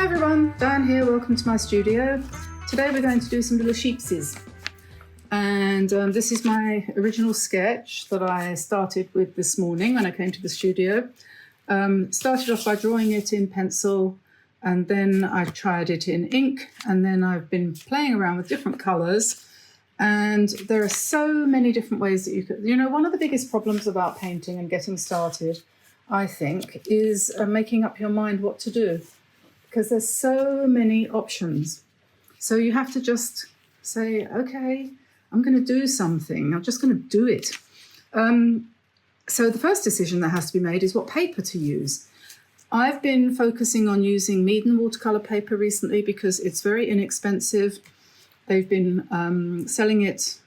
everyone, Diane here, welcome to my studio. Today we're going to do some little sheepsies. And this is my original sketch that I started with this morning when I came to the studio. Started off by drawing it in pencil, and then I tried it in ink, and then I've been playing around with different colours. And there are so many different ways that you could, one of the biggest problems about painting and getting started, I think, is making up your mind what to do, because there's so many options. So you have to just say, okay, I'm going to do something. I'm just going to do it. So the first decision that has to be made is what paper to use. I've been focusing on using Meaden watercolor paper recently because it's very inexpensive. They've been selling it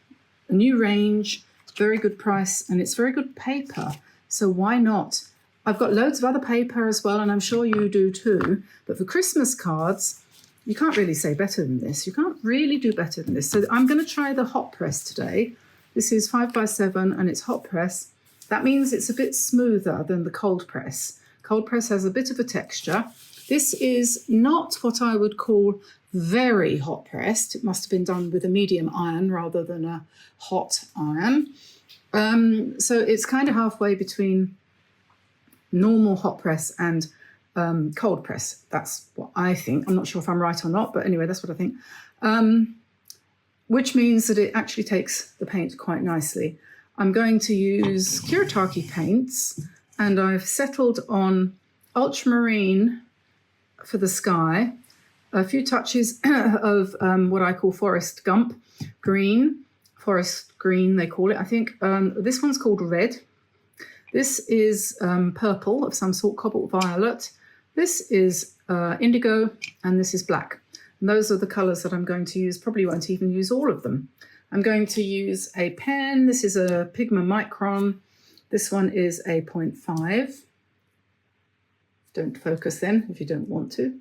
a new range, very good price, and it's very good paper. So why not? I've got loads of other paper as well, and I'm sure you do too. But for Christmas cards, you can't really say better than this. You can't really do better than this. So I'm going to try the hot press today. This is 5x7 and it's hot press. That means it's a bit smoother than the cold press. Cold press has a bit of a texture. This is not what I would call very hot pressed. It must have been done with a medium iron rather than a hot iron. So it's kind of halfway between normal hot press and cold press. That's what I think. I'm not sure if I'm right or not, but anyway, that's what I think. Which means that it actually takes the paint quite nicely. I'm going to use Kuretake paints, and I've settled on ultramarine for the sky, a few touches of what I call forest gump green, forest green they call it, I think. This one's called red. This is purple of some sort, cobalt violet. This is indigo, and this is black. And those are the colours that I'm going to use. Probably won't even use all of them. I'm going to use a pen. This is a Pigma Micron. This one is a 0.5. Don't focus then if you don't want to.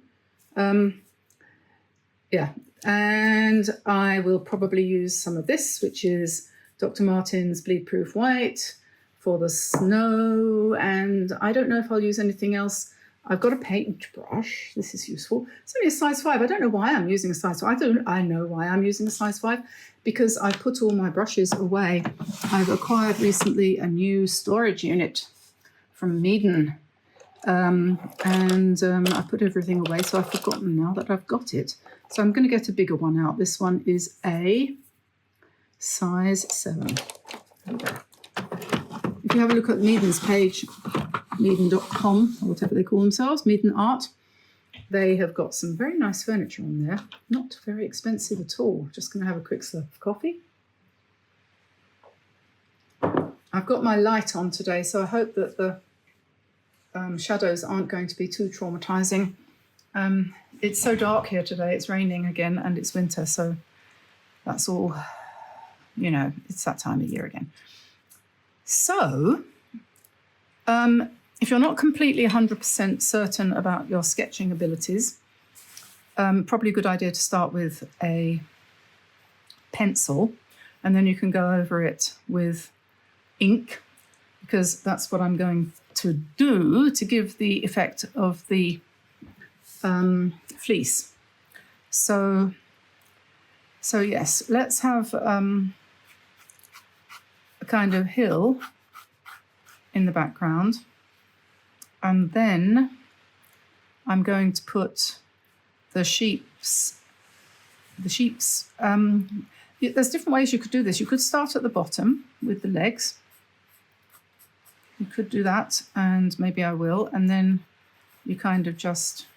Yeah, and I will probably use some of this, which is Dr. Martens Bleed Proof White for the snow, and I don't know if I'll use anything else. I've got a paintbrush. This is useful. It's only a size 5. I don't know why I'm using a size 5. I know why I'm using a size 5, because I put all my brushes away. I've acquired recently a new storage unit from Meaden, and I put everything away, so I've forgotten now that I've got it. So I'm going to get a bigger one out. This one is a size 7. If you have a look at Meaden's page, Meaden.com, or whatever they call themselves, Meaden Art, they have got some very nice furniture on there. Not very expensive at all. Just going to have a quick slurp of coffee. I've got my light on today, so I hope that the shadows aren't going to be too traumatizing. It's so dark here today. It's raining again, and it's winter, so that's all, it's that time of year again. So, if you're not completely 100% certain about your sketching abilities, probably a good idea to start with a pencil, and then you can go over it with ink, because that's what I'm going to do to give the effect of the fleece. So yes, let's have a kind of hill in the background, and then I'm going to put the sheep's there's different ways you could do this. You could start at the bottom with the legs. You could do that, and maybe I will, and then you kind of just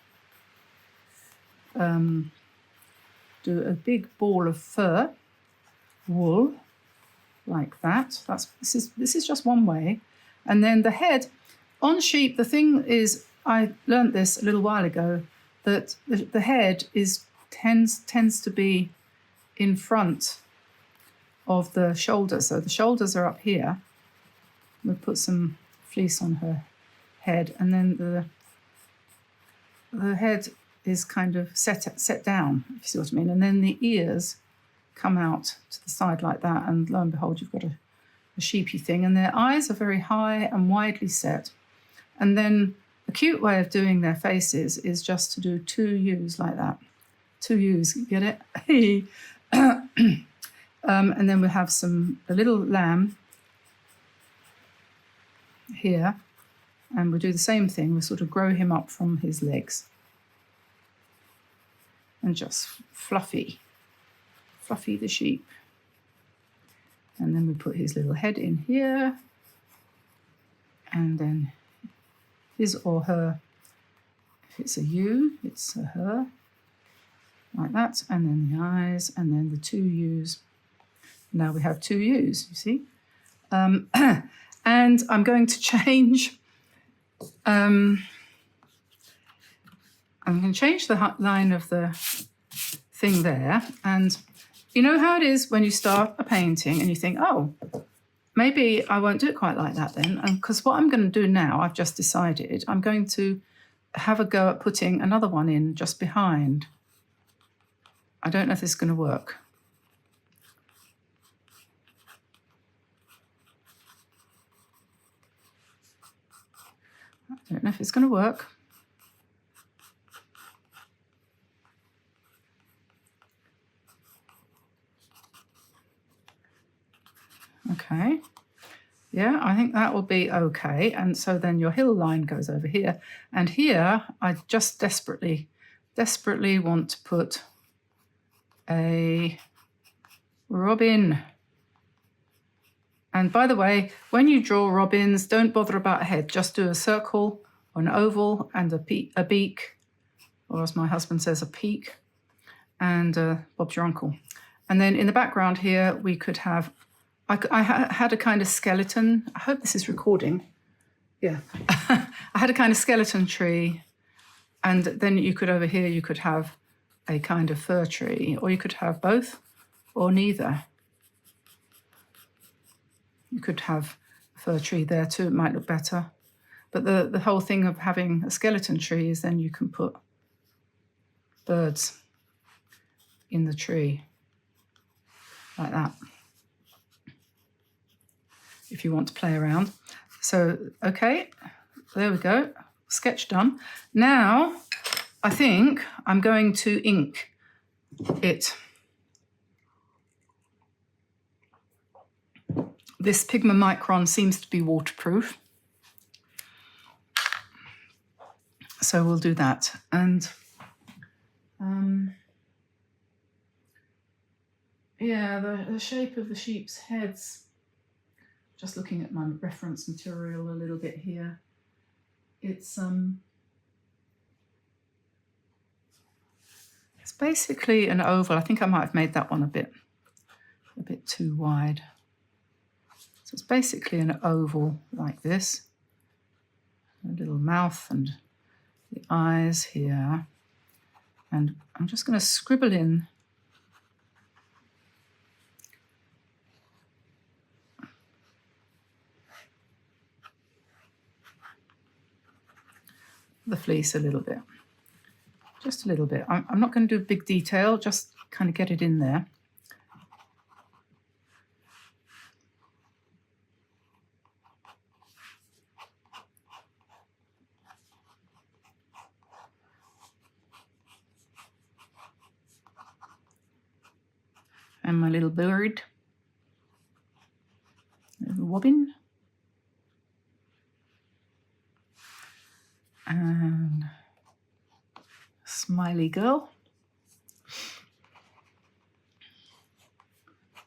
do a big ball of fur, wool, like that. This is just one way. And then the head on sheep, the thing is, I learned this a little while ago, that the head tends to be in front of the shoulders. So the shoulders are up here. We'll put some fleece on her head, and then the head is kind of set down, if you see what I mean. And then the ears come out to the side like that, and lo and behold, you've got a sheepy thing. And their eyes are very high and widely set. And then A cute way of doing their faces is just to do 2 U's like that. 2 U's, get it? And then we'll have a little lamb here, and we'll do the same thing. We'll sort of grow him up from his legs. And just fluffy the sheep. And then we put his little head in here, and then his or her, if it's a U, it's a her, like that, and then the eyes, and then the 2 U's. Now we have 2 U's, you see. And I'm going to change, I'm going to change the line of the thing there. And you know how it is when you start a painting and you think, oh, maybe I won't do it quite like that then. And because what I'm going to do now, I've just decided, I'm going to have a go at putting another one in just behind. I don't know if this is going to work. I don't know if it's going to work. Okay. Yeah, I think that will be okay. And so then your hill line goes over here. And here, I just desperately want to put a robin. And by the way, when you draw robins, don't bother about a head. Just do a circle, or an oval, and a beak, or as my husband says, a peak, and Bob's your uncle. And then in the background here, we could have, I had a kind of skeleton. I hope this is recording. Yeah. I had a kind of skeleton tree. And then you could, over here, you could have a kind of fir tree, or you could have both or neither. You could have a fir tree there too, it might look better. But the whole thing of having a skeleton tree is then you can put birds in the tree, like that, if you want to play around. So, okay, there we go, sketch done. Now, I think I'm going to ink it. This Pigma Micron seems to be waterproof. So we'll do that. And yeah, the shape of the sheep's heads, just looking at my reference material a little bit here, it's basically an oval. I think I might have made that one a bit too wide. So it's basically an oval like this. A little mouth and the eyes here. And I'm just going to scribble in the fleece a little bit. Just a little bit. I'm not going to do big detail, just kind of get it in there. And my little bird, little robin, and smiley girl,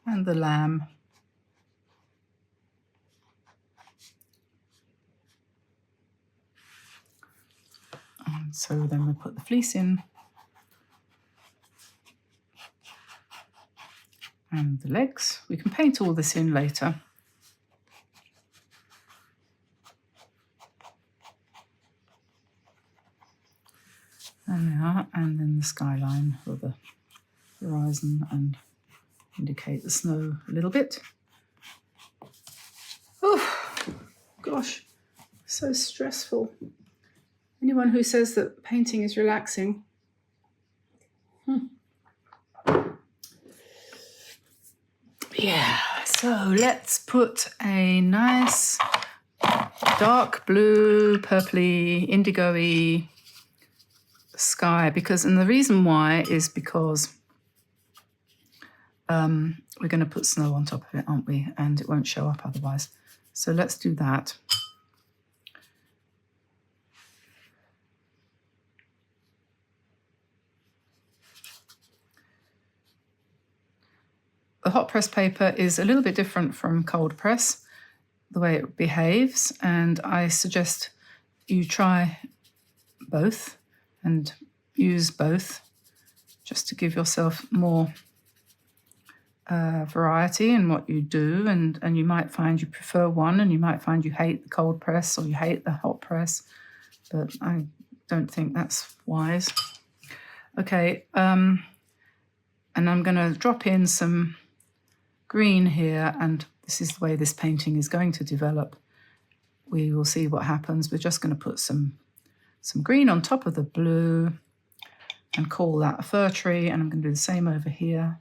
and the lamb, and so then we put the fleece in. And the legs. We can paint all this in later. And then the skyline or the horizon, and indicate the snow a little bit. Oh, gosh, so stressful. Anyone who says that painting is relaxing, Yeah, so let's put a nice dark blue, purpley, indigo-y sky, and the reason why is because we're going to put snow on top of it, aren't we? And it won't show up otherwise. So let's do that. The hot press paper is a little bit different from cold press, the way it behaves, and I suggest you try both and use both just to give yourself more variety in what you do, and you might find you prefer one, and you might find you hate the cold press or you hate the hot press, but I don't think that's wise. Okay, and I'm going to drop in some green here, and this is the way this painting is going to develop. We will see what happens. We're just going to put some green on top of the blue and call that a fir tree, and I'm going to do the same over here.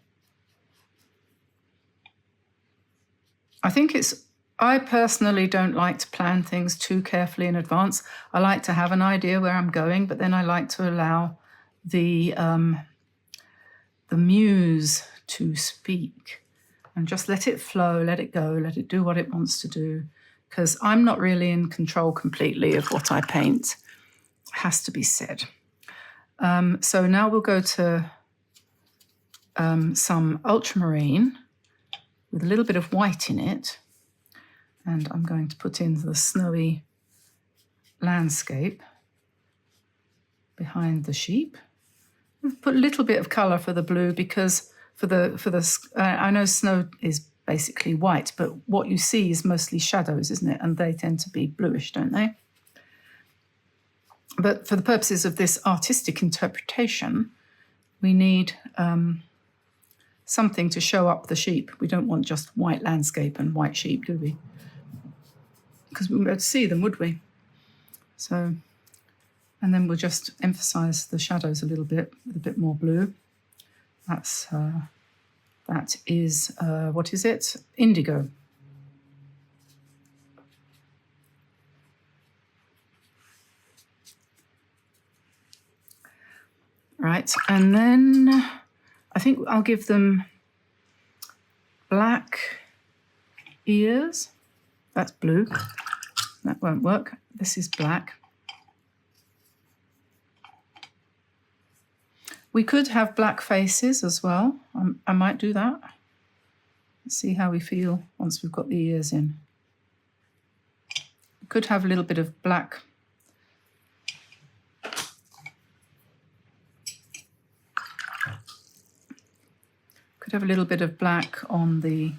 I personally don't like to plan things too carefully in advance. I like to have an idea where I'm going, but then I like to allow the muse to speak and just let it flow, let it go, let it do what it wants to do, because I'm not really in control completely of what I paint. It has to be said. So now we'll go to some ultramarine with a little bit of white in it, and I'm going to put in the snowy landscape behind the sheep. I've put a little bit of colour for the blue because I know snow is basically white, but what you see is mostly shadows, isn't it? And they tend to be bluish, don't they? But for the purposes of this artistic interpretation, we need something to show up the sheep. We don't want just white landscape and white sheep, do we? Because we wouldn't be able to see them, would we? So, and then we'll just emphasize the shadows a little bit with a bit more blue. That is, what is it? Indigo. Right, and then I think I'll give them black ears. That's blue. That won't work. This is black. We could have black faces as well. I might do that. Let's see how we feel once we've got the ears in. We could have a little bit of black. Could have a little bit of black on the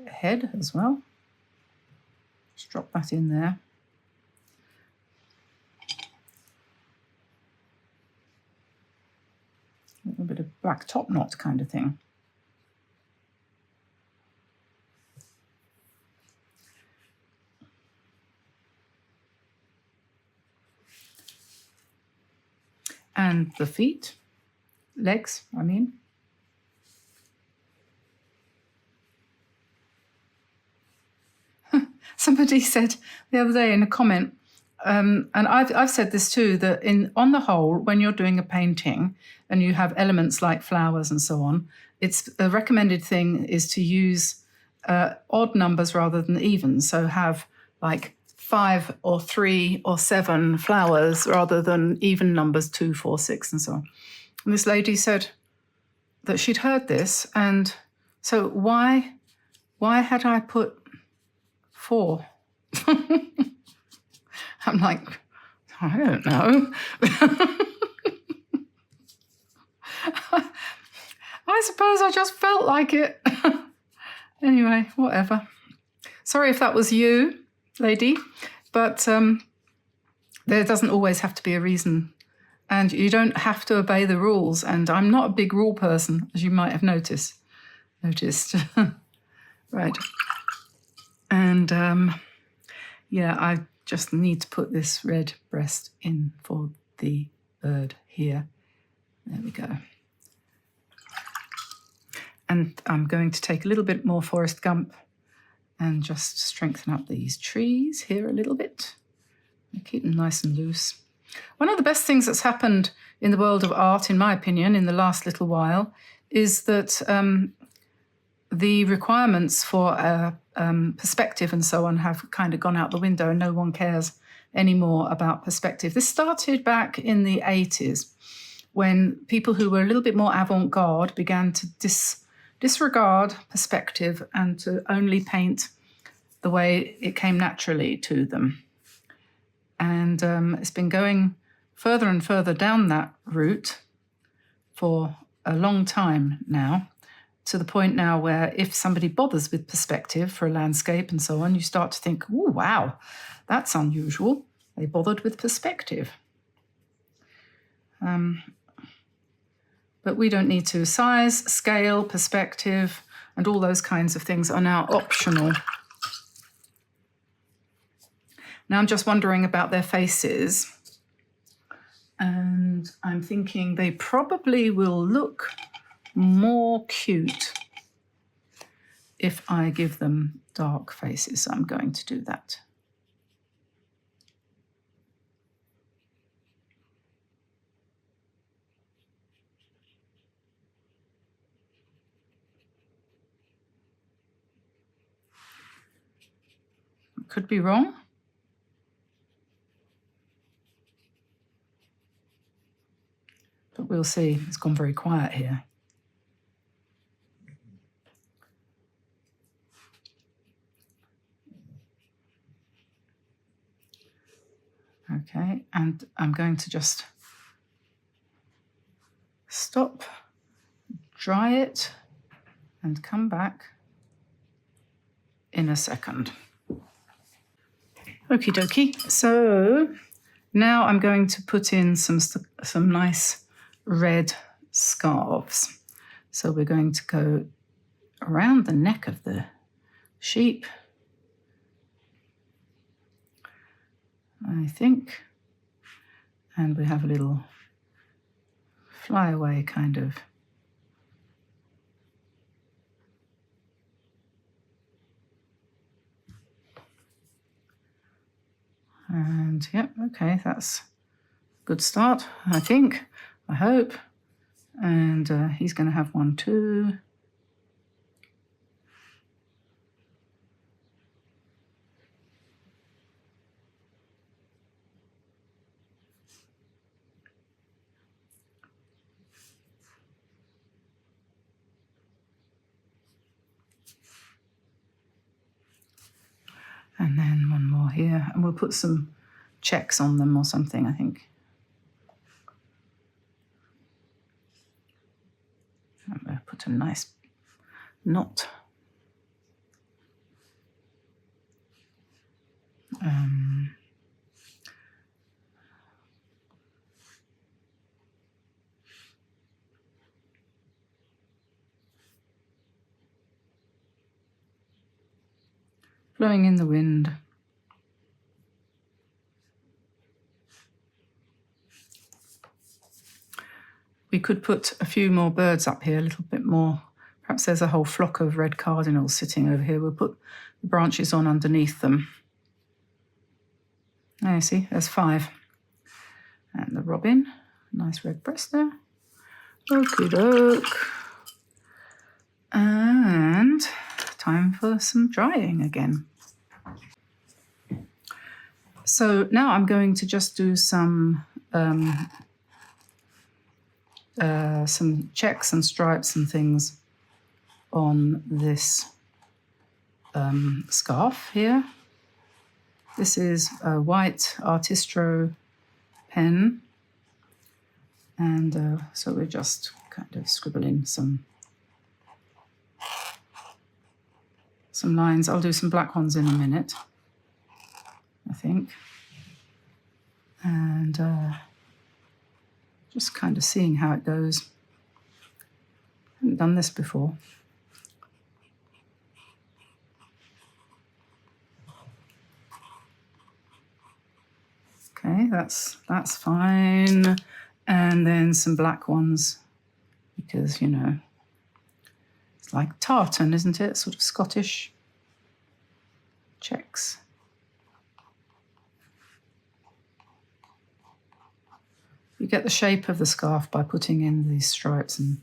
head as well. Just drop that in there. A little bit of black top knot kind of thing. And the feet, legs, I mean. Somebody said the other day in a comment, and I've said this too, that on the whole, when you're doing a painting and you have elements like flowers and so on, it's a recommended thing is to use odd numbers rather than even. So have like 5 or 3 or 7 flowers rather than even numbers 2, 4, 6 and so on. And this lady said that she'd heard this, and so why had I put 4? I'm like, I don't know. I suppose I just felt like it. Anyway, whatever. Sorry if that was you, lady, but there doesn't always have to be a reason, and you don't have to obey the rules. And I'm not a big rule person, as you might have noticed. Right. And yeah, I just need to put this red breast in for the bird here. There we go. And I'm going to take a little bit more Forrest Gump and just strengthen up these trees here a little bit. And keep them nice and loose. One of the best things that's happened in the world of art, in my opinion, in the last little while, is that the requirements for perspective and so on have kind of gone out the window, and no one cares anymore about perspective. This started back in the 80s when people who were a little bit more avant-garde began to disregard perspective and to only paint the way it came naturally to them. And it's been going further and further down that route for a long time now, to the point now where if somebody bothers with perspective for a landscape and so on, you start to think, oh, wow, that's unusual. They bothered with perspective. But we don't need to. Size, scale, perspective, and all those kinds of things are now optional. Now I'm just wondering about their faces. And I'm thinking they probably will look more cute if I give them dark faces. So I'm going to do that. Could be wrong. But we'll see. It's gone very quiet here. Okay, and I'm going to just stop, dry it, and come back in a second. Okie dokie. So now I'm going to put in some nice red scarves. So we're going to go around the neck of the sheep, I think, and we have a little flyaway kind of and yep, okay, that's a good start, I think, I hope. And he's going to have one too. And then one more here, and we'll put some checks on them or something, I think. I'm going to put a nice knot. Blowing in the wind. We could put a few more birds up here, a little bit more. Perhaps there's a whole flock of red cardinals sitting over here. We'll put the branches on underneath them. There you see, there's 5. And the robin, nice red breast there. Okie doke. And time for some drying again. So now I'm going to just do some checks and stripes and things on this scarf here. This is a white Artistro pen, and so we're just kind of scribbling some lines. I'll do some black ones in a minute, I think, and just kind of seeing how it goes. I haven't done this before. Okay, that's fine. And then some black ones, because, you know, it's like tartan, isn't it? Sort of Scottish. checks. You get the shape of the scarf by putting in these stripes and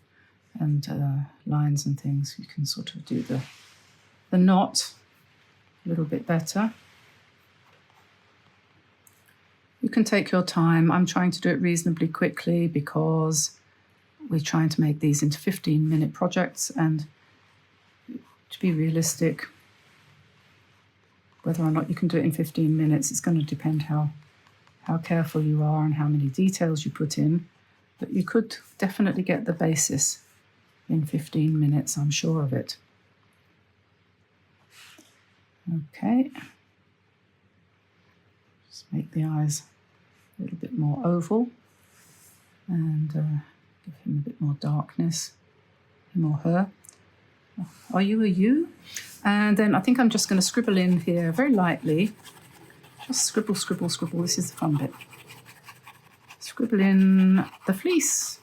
lines and things. You can sort of do the knot a little bit better. You can take your time. I'm trying to do it reasonably quickly because we're trying to make these into 15-minute projects, and to be realistic, whether or not you can do it in 15 minutes, it's going to depend how careful you are and how many details you put in. But you could definitely get the basis in 15 minutes, I'm sure of it. Okay. Just make the eyes a little bit more oval and give him a bit more darkness, him or her. Are you a you? And then I think I'm just going to scribble in here very lightly. Just scribble, scribble, scribble. This is the fun bit. Scribble in the fleece.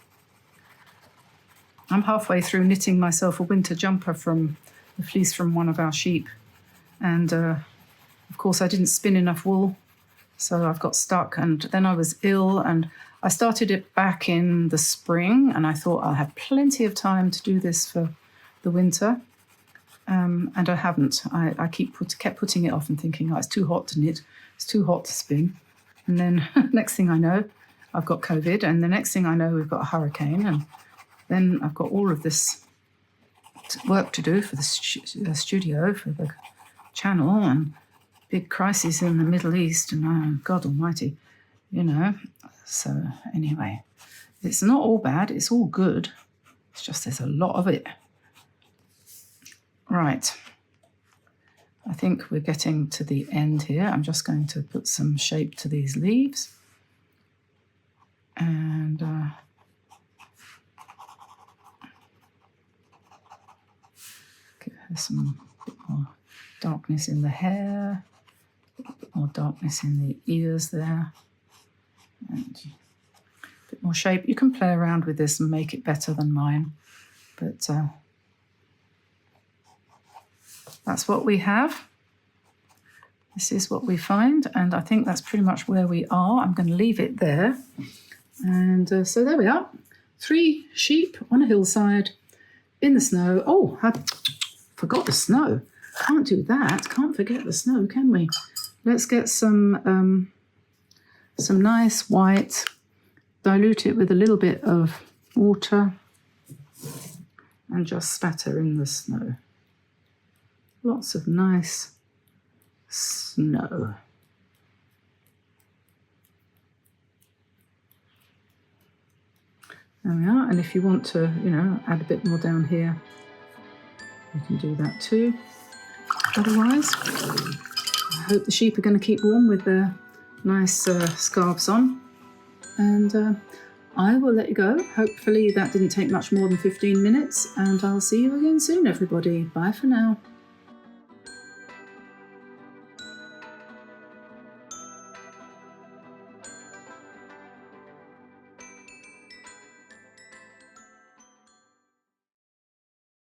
I'm halfway through knitting myself a winter jumper from the fleece from one of our sheep. And of course I didn't spin enough wool, so I've got stuck. And then I was ill, and I started it back in the spring, and I thought I'll have plenty of time to do this for the winter. And I haven't. I kept putting it off and thinking, oh, it's too hot to knit, it's too hot to spin. And then next thing I know, I've got COVID, and the next thing I know, we've got a hurricane, and then I've got all of this work to do for the studio, for the channel, and big crisis in the Middle East, and oh, God almighty, you know. So anyway, it's not all bad, it's all good. It's just there's a lot of it. Right, I think we're getting to the end here. I'm just going to put some shape to these leaves. And give her some bit more darkness in the hair, a bit more darkness in the ears there, and a bit more shape. You can play around with this and make it better than mine, but that's what we have. This is what we find, and I think that's pretty much where we are. I'm going to leave it there. And so there we are. 3 sheep on a hillside in the snow. Oh, I forgot the snow. Can't do that. Can't forget the snow, can we? Let's get some nice white, dilute it with a little bit of water, and just spatter in the snow. Lots of nice snow. There we are. And if you want to, you know, add a bit more down here, you can do that too. Otherwise, I hope the sheep are going to keep warm with their nice scarves on. And I will let you go. Hopefully that didn't take much more than 15 minutes, and I'll see you again soon, everybody. Bye for now.